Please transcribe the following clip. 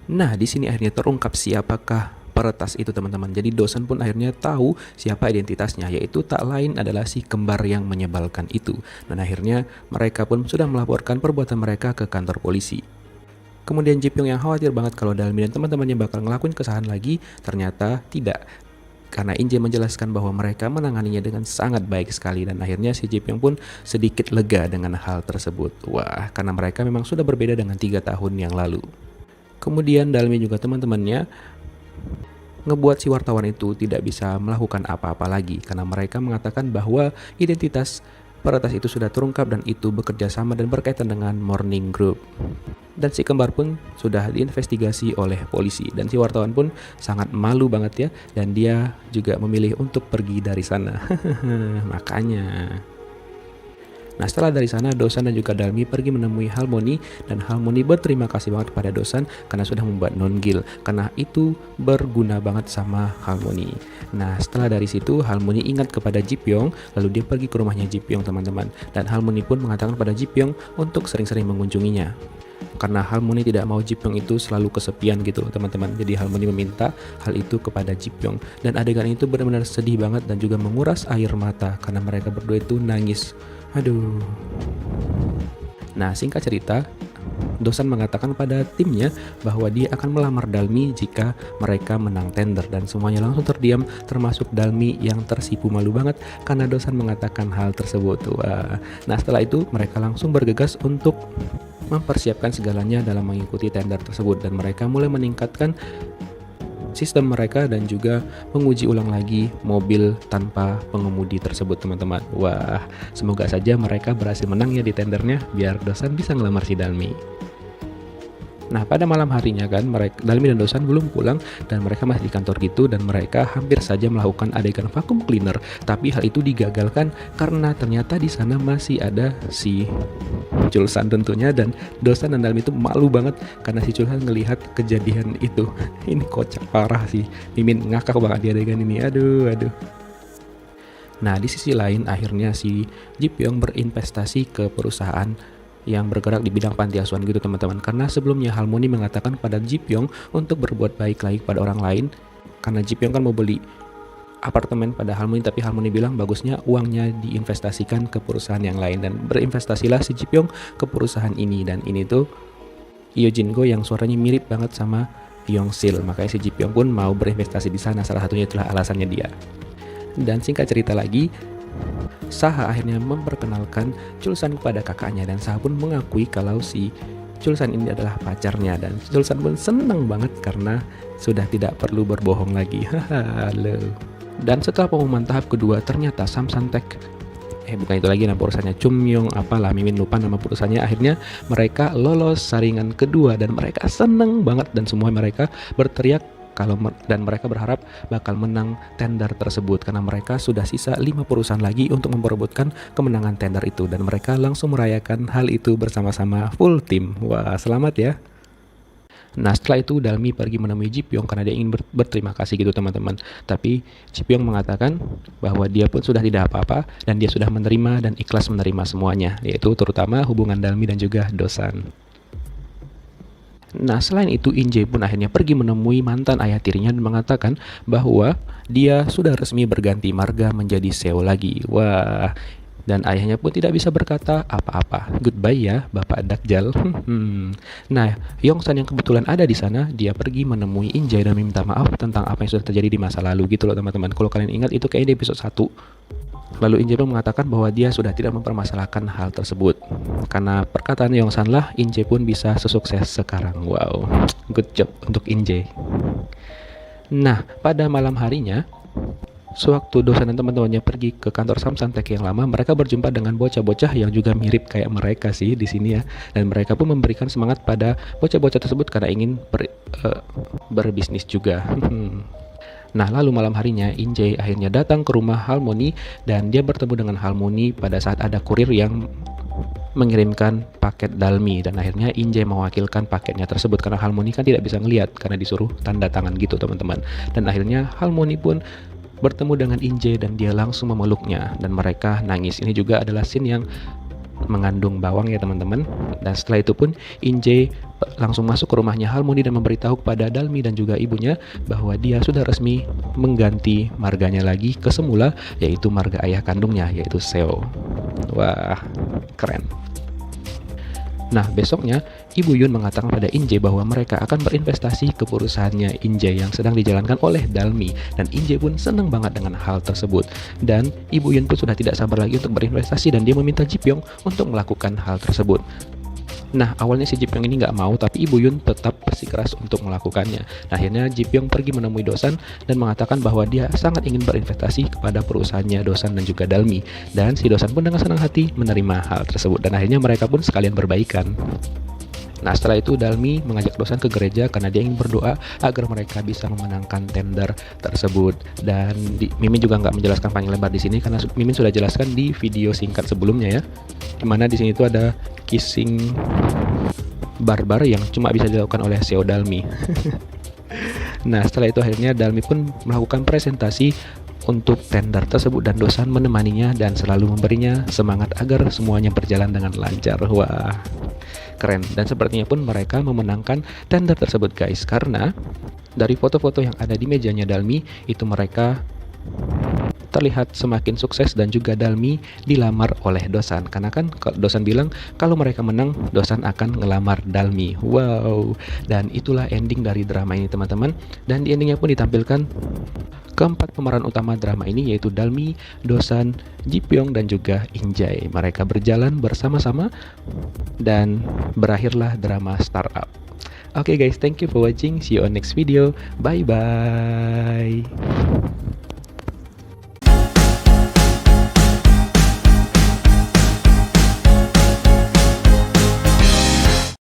Nah, di sini akhirnya terungkap siapakah peretas itu teman-teman. Jadi dosen pun akhirnya tahu siapa identitasnya, yaitu tak lain adalah si kembar yang menyebalkan itu. Dan akhirnya mereka pun sudah melaporkan perbuatan mereka ke kantor polisi. Kemudian Ji Pyong yang khawatir banget kalau Dalmi dan teman-temannya bakal ngelakuin kesalahan lagi, ternyata tidak. Karena Inje menjelaskan bahwa mereka menanganinya dengan sangat baik sekali dan akhirnya si Ji Pyong pun sedikit lega dengan hal tersebut. Wah, karena mereka memang sudah berbeda dengan 3 tahun yang lalu. Kemudian Dalmi juga teman-temannya ngebuat si wartawan itu tidak bisa melakukan apa-apa lagi karena mereka mengatakan bahwa identitas peretas itu sudah terungkap dan itu bekerja sama dan berkaitan dengan Morning Group. Dan si kembar pun sudah diinvestigasi oleh polisi dan si wartawan pun sangat malu banget ya dan dia juga memilih untuk pergi dari sana. Makanya. Nah setelah dari sana Dosan dan juga Dalmi pergi menemui Harmony dan Harmony berterima kasih banget kepada Dosan karena sudah membuat non-gil karena itu berguna banget sama Harmony. Nah setelah dari situ Harmony ingat kepada Ji Pyong lalu dia pergi ke rumahnya Ji Pyong teman-teman dan Harmony pun mengatakan pada Ji Pyong untuk sering-sering mengunjunginya. Karena Harmony tidak mau Ji Pyong itu selalu kesepian gitu loh teman-teman. Jadi Harmony meminta hal itu kepada Ji Pyong dan adegan itu benar-benar sedih banget dan juga menguras air mata karena mereka berdua itu nangis. Aduh. Nah singkat cerita Dosan mengatakan pada timnya bahwa dia akan melamar Dalmi jika mereka menang tender dan semuanya langsung terdiam termasuk Dalmi yang tersipu malu banget karena Dosan mengatakan hal tersebut. Wah. Nah setelah itu mereka langsung bergegas untuk mempersiapkan segalanya dalam mengikuti tender tersebut dan mereka mulai meningkatkan sistem mereka dan juga menguji ulang lagi mobil tanpa pengemudi tersebut teman-teman. Wah, semoga saja mereka berhasil menang ya di tendernya biar Dosan bisa ngelamar si Dalmi. Nah pada malam harinya kan Dalmi dan Dosan belum pulang dan mereka masih di kantor gitu dan mereka hampir saja melakukan adegan vacuum cleaner tapi hal itu digagalkan karena ternyata di sana masih ada si Chulsan tentunya dan Dosan dan Dalmi itu malu banget karena si Chulsan ngelihat kejadian itu. Ini kocak parah sih, Mimin ngakak banget di adegan ini, aduh. Nah di sisi lain akhirnya si Ji Pyong berinvestasi ke perusahaan yang bergerak di bidang panti asuhan gitu teman-teman karena sebelumnya Harmony mengatakan pada Ji Pyong untuk berbuat baik lagi pada orang lain karena Ji Pyong kan mau beli apartemen pada Harmony tapi Harmony bilang bagusnya uangnya diinvestasikan ke perusahaan yang lain dan berinvestasilah si Ji Pyong ke perusahaan ini dan ini tuh Yo Jin Go yang suaranya mirip banget sama Yong Sil makanya si Ji Pyong pun mau berinvestasi di sana salah satunya itulah alasannya dia. Dan singkat cerita lagi Saha akhirnya memperkenalkan Chulsan kepada kakaknya dan Saha pun mengakui kalau si Chulsan ini adalah pacarnya dan Chulsan pun senang banget karena sudah tidak perlu berbohong lagi. Halo. Dan setelah pengumuman tahap kedua ternyata Samsung-Tech bukan itu lagi nama perusahaannya Chumyong apalah Mimin lupa nama perusahaannya akhirnya mereka lolos saringan kedua dan mereka seneng banget dan semua mereka berteriak dan mereka berharap bakal menang tender tersebut karena mereka sudah sisa 5 perusahaan lagi untuk memperebutkan kemenangan tender itu dan mereka langsung merayakan hal itu bersama-sama full tim. Wah selamat ya. Nah setelah itu Dalmi pergi menemui Ji Pyong karena dia ingin berterima kasih gitu teman-teman. Tapi Ji Pyong mengatakan bahwa dia pun sudah tidak apa-apa dan dia sudah menerima dan ikhlas menerima semuanya, yaitu terutama hubungan Dalmi dan juga Dosan. Nah selain itu Inje pun akhirnya pergi menemui mantan ayah tirinya dan mengatakan bahwa dia sudah resmi berganti marga menjadi Seo lagi. Wah, dan ayahnya pun tidak bisa berkata apa-apa. Goodbye ya Bapak Dakjal. Nah Yongsan yang kebetulan ada di sana dia pergi menemui Inje dan meminta maaf tentang apa yang sudah terjadi di masa lalu gitu loh teman-teman. Kalau kalian ingat itu kayaknya di episode 1. Lalu Inje pun mengatakan bahwa dia sudah tidak mempermasalahkan hal tersebut. Karena perkataan Yongsan lah, Inje pun bisa sesukses sekarang. Wow, good job untuk Inje. Nah, pada malam harinya, sewaktu Dosan dan teman-temannya pergi ke kantor Samsung-Tech yang lama, mereka berjumpa dengan bocah-bocah yang juga mirip kayak mereka sih di sini ya. Dan mereka pun memberikan semangat pada bocah-bocah tersebut karena ingin berbisnis juga. Nah lalu malam harinya Inje akhirnya datang ke rumah Harmony dan dia bertemu dengan Harmony pada saat ada kurir yang mengirimkan paket Dalmi dan akhirnya Inje mewakilkan paketnya tersebut karena Harmony kan tidak bisa ngelihat karena disuruh tanda tangan gitu teman-teman. Dan akhirnya Harmony pun bertemu dengan Inje dan dia langsung memeluknya dan mereka nangis. Ini juga adalah scene yang mengandung bawang ya teman-teman. Dan setelah itu pun Inje langsung masuk ke rumahnya Harmony dan memberitahu kepada Dalmi dan juga ibunya bahwa dia sudah resmi mengganti marganya lagi ke semula, yaitu marga ayah kandungnya, yaitu Seo. Wah, keren. Nah, besoknya Ibu Yun mengatakan pada Inje bahwa mereka akan berinvestasi ke perusahaannya Inje yang sedang dijalankan oleh Dalmi, dan Inje pun senang banget dengan hal tersebut. Dan Ibu Yun pun sudah tidak sabar lagi untuk berinvestasi dan dia meminta Ji Pyong untuk melakukan hal tersebut. Nah, awalnya si Ji Pyong ini nggak mau, tapi Ibu Yun tetap bersikeras untuk melakukannya. Nah, akhirnya Ji Pyong pergi menemui Dosan dan mengatakan bahwa dia sangat ingin berinvestasi kepada perusahaannya Dosan dan juga Dalmi. Dan si Dosan pun dengan senang hati menerima hal tersebut. Dan akhirnya mereka pun sekalian berbaikan. Nah, setelah itu Dalmi mengajak Dosan ke gereja karena dia ingin berdoa agar mereka bisa memenangkan tender tersebut. Dan Mimin juga nggak menjelaskan panjang lebar di sini karena Mimin sudah jelaskan di video singkat sebelumnya ya. Dimana di sini itu ada kissing barbar yang cuma bisa dilakukan oleh Seo Dalmi. Nah, setelah itu akhirnya Dalmi pun melakukan presentasi untuk tender tersebut dan Dosan menemaninya dan selalu memberinya semangat agar semuanya berjalan dengan lancar. Wah, keren. Dan sepertinya pun mereka memenangkan tender tersebut guys, karena dari foto-foto yang ada di mejanya Dalmi itu mereka terlihat semakin sukses dan juga Dalmi dilamar oleh Dosan. Karena kan Dosan bilang kalau mereka menang, Dosan akan ngelamar Dalmi. Wow. Dan itulah ending dari drama ini teman-teman. Dan di endingnya pun ditampilkan keempat pemeran utama drama ini, yaitu Dalmi, Dosan, Ji Pyong, dan juga Injay. Mereka berjalan bersama-sama dan berakhirlah drama startup. Oke guys, thank you for watching. See you on next video. Bye bye.